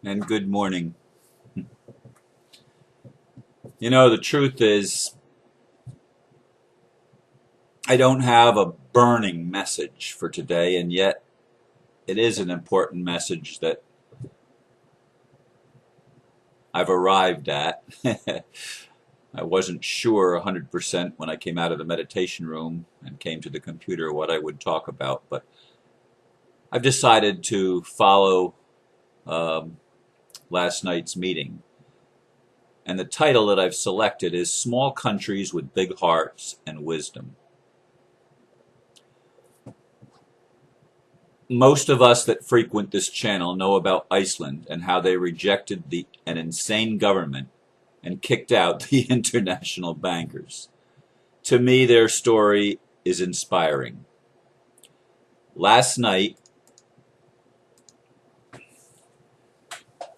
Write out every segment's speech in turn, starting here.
and good morning. You know, the truth is, I don't have a burning message for today, and yet it is an important message that I've arrived at. I wasn't sure 100% when I came out of the meditation room and came to the computer what I would talk about, but I've decided to follow um, last night's meeting. And the title that I've selected is Small Countries with Big Hearts and Wisdom. Most of us that frequent this channel know about Iceland and how they rejected an insane government and kicked out the international bankers. To me, their story is inspiring. Last night,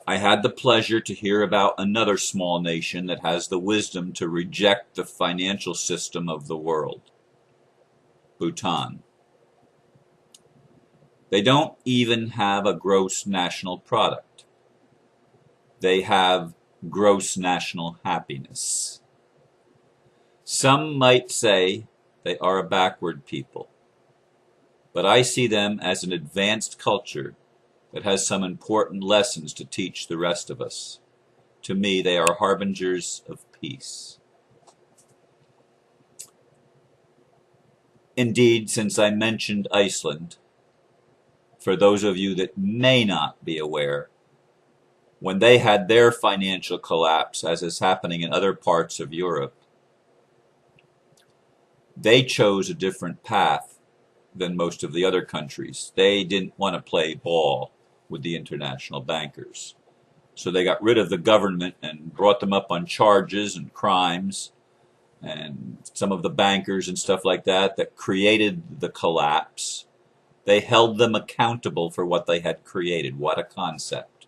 I had the pleasure to hear about another small nation that has the wisdom to reject the financial system of the world, Bhutan. They don't even have a gross national product. They have gross national happiness. Some might say they are a backward people, but I see them as an advanced culture that has some important lessons to teach the rest of us. To me, they are harbingers of peace. Indeed, since I mentioned Iceland, for those of you that may not be aware, when they had their financial collapse, as is happening in other parts of Europe, they chose a different path than most of the other countries. They didn't want to play ball with the international bankers. So they got rid of the government and brought them up on charges and crimes, and some of the bankers and stuff like that that created the collapse, they held them accountable for what they had created. What a concept.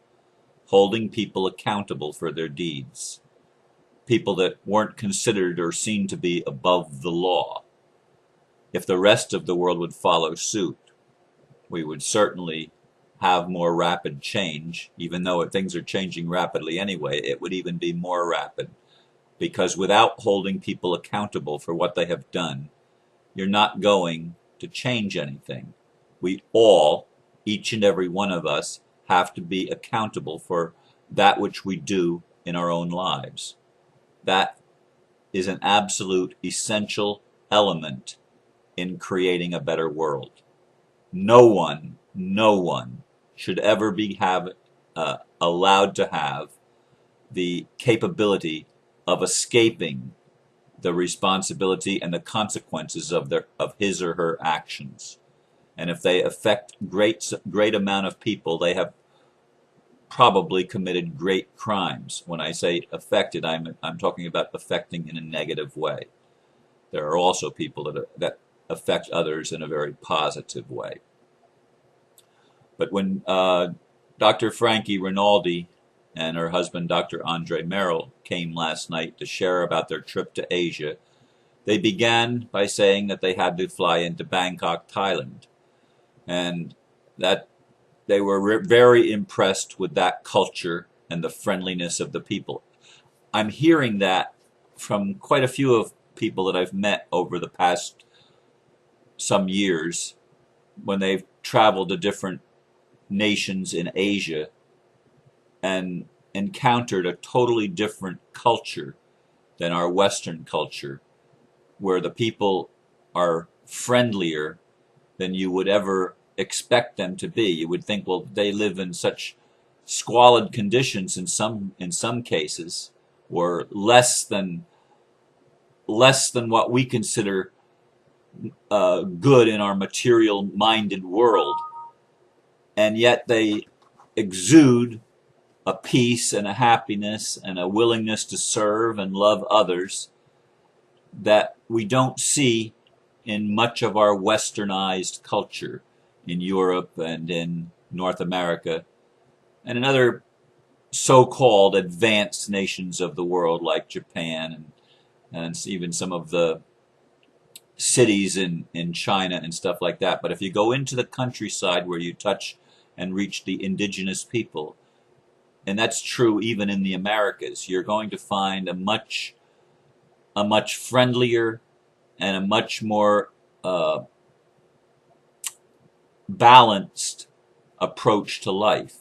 Holding people accountable for their deeds. People that weren't considered or seen to be above the law. If the rest of the world would follow suit, we would certainly have more rapid change. Even though things are changing rapidly anyway, it would even be more rapid. Because without holding people accountable for what they have done, you're not going to change anything. We all, each and every one of us, have to be accountable for that which we do in our own lives. That is an absolute essential element in creating a better world. No one should ever be allowed to have the capability of escaping the responsibility and the consequences of his or her actions. And if they affect great amount of people, they have probably committed great crimes. When I say affected, I'm talking about affecting in a negative way. There are also people that affect others in a very positive way. But when Dr. Frankie Rinaldi and her husband, Dr. Andre Merrill, came last night to share about their trip to Asia, they began by saying that they had to fly into Bangkok, Thailand, and that they were very impressed with that culture and the friendliness of the people. I'm hearing that from quite a few of people that I've met over the past some years when they've traveled to different nations in Asia and encountered a totally different culture than our Western culture, where the people are friendlier than you would ever expect them to be. You would think, well, they live in such squalid conditions in some cases, or less than what we consider good in our material-minded world, and yet they exude a peace and a happiness and a willingness to serve and love others that we don't see in much of our westernized culture in Europe and in North America and in other so-called advanced nations of the world like Japan and even some of the cities in China and stuff like that. But if you go into the countryside where you touch and reach the indigenous people, and that's true even in the Americas, you're going to find a much friendlier and a much more balanced approach to life.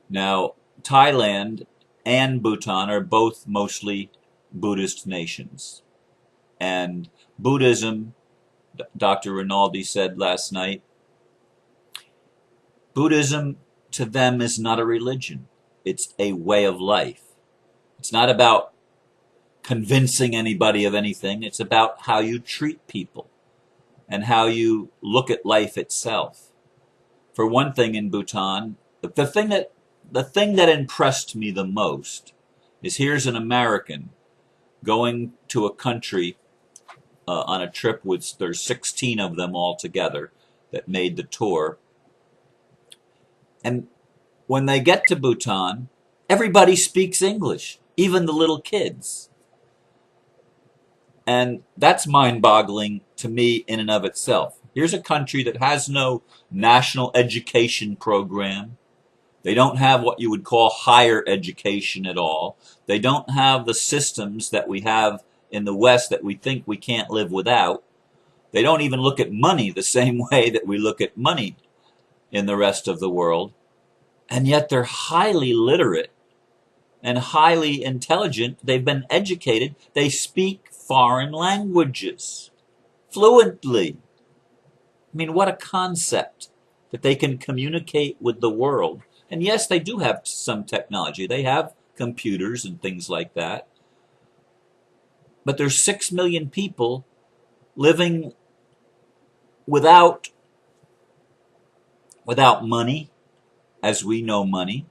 Now, Thailand and Bhutan are both mostly Buddhist nations. And Buddhism, Dr. Rinaldi said last night, Buddhism to them is not a religion. It's a way of life. It's not about convincing anybody of anything. It's about how you treat people and how you look at life itself. For one thing, in Bhutan, the thing that impressed me the most is here's an American going to a country on a trip with, there's 16 of them all together that made the tour. And when they get to Bhutan, everybody speaks English, even the little kids. And that's mind-boggling to me in and of itself. Here's a country that has no national education program. They don't have what you would call higher education at all. They don't have the systems that we have in the West that we think we can't live without. They don't even look at money the same way that we look at money in the rest of the world. And yet they're highly literate and highly intelligent. They've been educated. They speak foreign languages fluently. I mean, what a concept that they can communicate with the world. And yes, they do have some technology. They have computers and things like that. But there's 6 million people living without money, as we know money.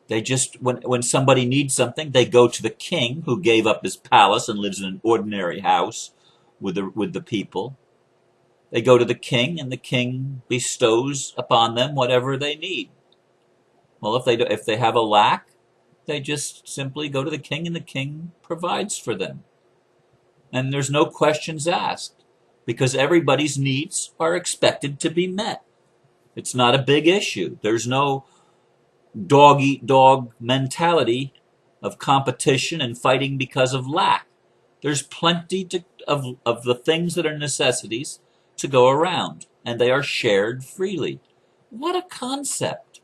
They just, when somebody needs something, they go to the king who gave up his palace and lives in an ordinary house with the people. They go to the king, and the king bestows upon them whatever they need. Well, if they have a lack, they just simply go to the king, and the king provides for them. And there's no questions asked, because everybody's needs are expected to be met. It's not a big issue. There's no dog-eat-dog mentality of competition and fighting because of lack. There's plenty of the things that are necessities to go around, and they are shared freely. What a concept.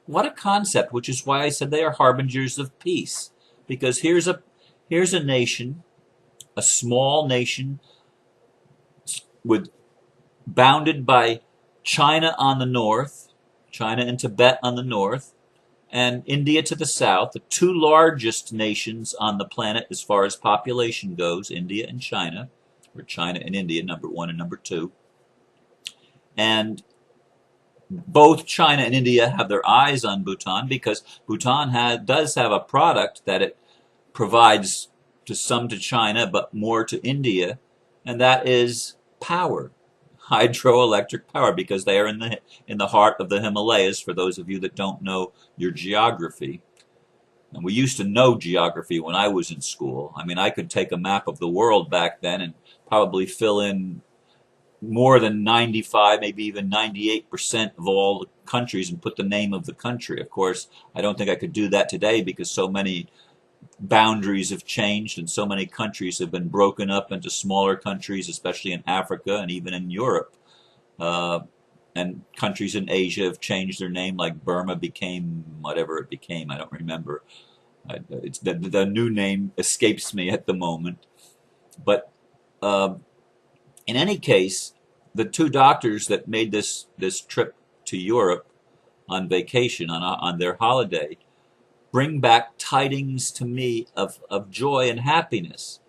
What a concept, which is why I said they are harbingers of peace. Because here's a nation, a small nation, bounded by China on the north, China and Tibet on the north, and India to the south, the two largest nations on the planet as far as population goes, India and China, or China and India, number 1 and number 2. And both China and India have their eyes on Bhutan, because Bhutan does have a product that it provides to some to China, but more to India, and that is power, hydroelectric power, because they are in the heart of the Himalayas, for those of you that don't know your geography. And we used to know geography when I was in school. I mean, I could take a map of the world back then and probably fill in more than 95, maybe even 98% of all the countries and put the name of the country. Of course, I don't think I could do that today, because so many boundaries have changed and so many countries have been broken up into smaller countries, especially in Africa and even in Europe. And countries in Asia have changed their name, like Burma became whatever it became. I don't remember. The new name escapes me at the moment. But in any case, the two doctors that made this trip to Europe on vacation, on their holiday, bring back tidings to me of joy and happiness,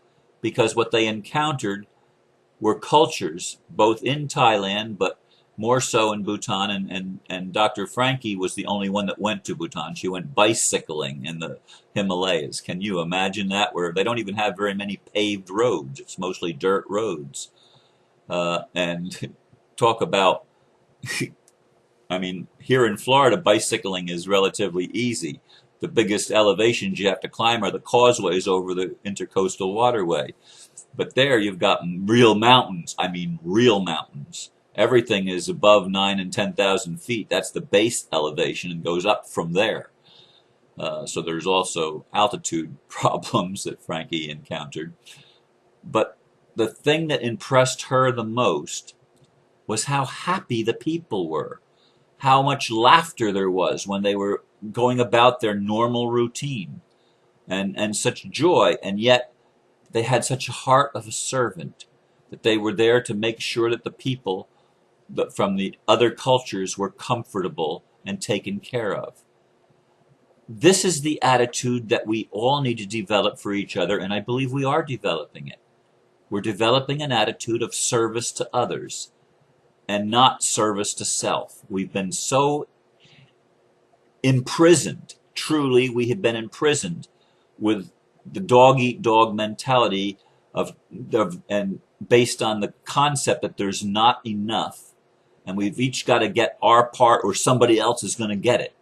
because what they encountered were cultures, both in Thailand, but more so in Bhutan, and Dr. Frankie was the only one that went to Bhutan. She went bicycling in the Himalayas. Can you imagine that? Where they don't even have very many paved roads. It's mostly dirt roads. And talk about, I mean, here in Florida, bicycling is relatively easy. The biggest elevations you have to climb are the causeways over the intercoastal waterway. But there you've got real mountains. I mean, real mountains. Everything is above 9,000 and 10,000 feet. That's the base elevation, and goes up from there. So there's also altitude problems that Frankie encountered. But the thing that impressed her the most was how happy the people were, how much laughter there was when they were going about their normal routine, and such joy, and yet they had such a heart of a servant, that they were there to make sure that the people from the other cultures were comfortable and taken care of. This is the attitude that we all need to develop for each other, and I believe we are developing it. We're developing an attitude of service to others and not service to self. We've been so imprisoned, truly we have been imprisoned with the dog eat dog mentality and based on the concept that there's not enough and we've each got to get our part or somebody else is going to get it.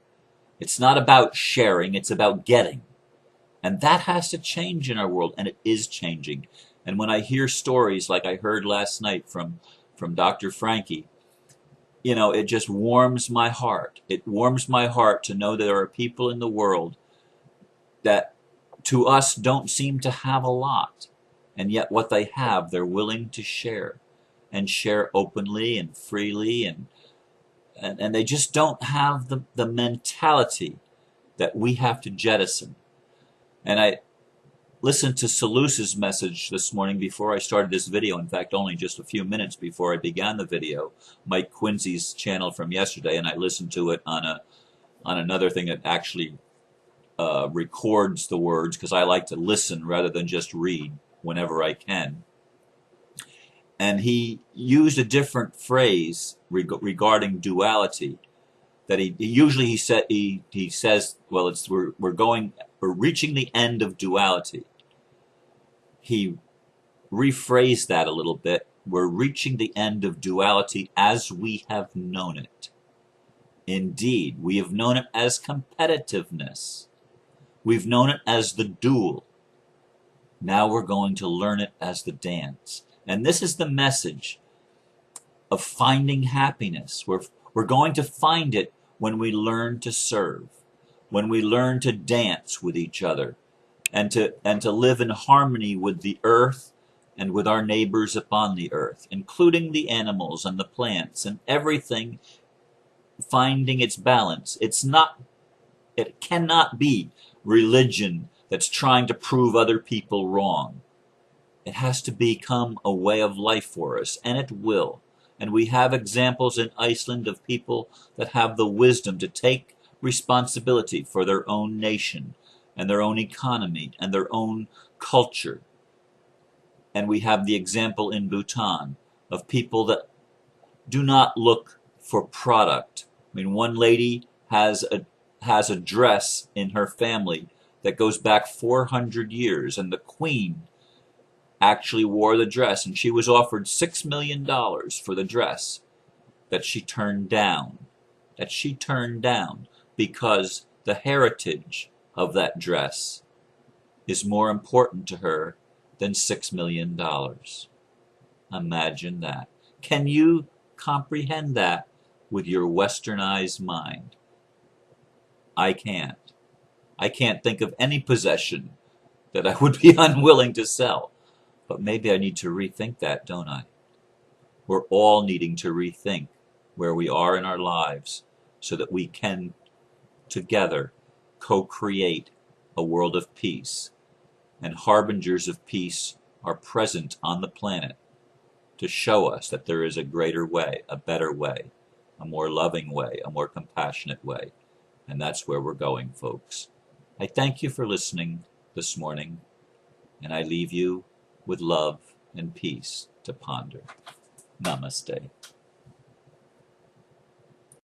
It's not about sharing, it's about getting. And that has to change in our world, and it is changing. And when I hear stories like I heard last night from Dr. Frankie, you know, it just warms my heart. It warms my heart to know that there are people in the world that to us don't seem to have a lot. And yet what they have, they're willing to share, and share openly and freely, and they just don't have the mentality that we have to jettison. And I listened to Salusa's message this morning before I started this video. In fact, only just a few minutes before I began the video, Mike Quincy's channel from yesterday, and I listened to it on another thing that actually records the words, because I like to listen rather than just read whenever I can. And he used a different phrase regarding duality. That he says, well, we're reaching the end of duality. He rephrased that a little bit. We're reaching the end of duality as we have known it. Indeed, we have known it as competitiveness. We've known it as the duel. Now we're going to learn it as the dance. And this is the message of finding happiness. We're going to find it when we learn to serve, when we learn to dance with each other, and to live in harmony with the earth and with our neighbors upon the earth, including the animals and the plants and everything, finding its balance. It cannot be religion that's trying to prove other people wrong. It has to become a way of life for us, and it will. And we have examples in Iceland of people that have the wisdom to take responsibility for their own nation and their own economy and their own culture. And we have the example in Bhutan of people that do not look for product. I mean, one lady has a dress in her family that goes back 400 years, and the queen actually wore the dress, and she was offered $6 million for the dress that she turned down. Because the heritage of that dress is more important to her than $6 million. Imagine that. Can you comprehend that with your westernized mind? I can't. I can't think of any possession that I would be unwilling to sell. But maybe I need to rethink that, don't I? We're all needing to rethink where we are in our lives so that we can together co-create a world of peace. And harbingers of peace are present on the planet to show us that there is a greater way, a better way, a more loving way, a more compassionate way. And that's where we're going, folks. I thank you for listening this morning, and I leave you with love and peace to ponder. Namaste.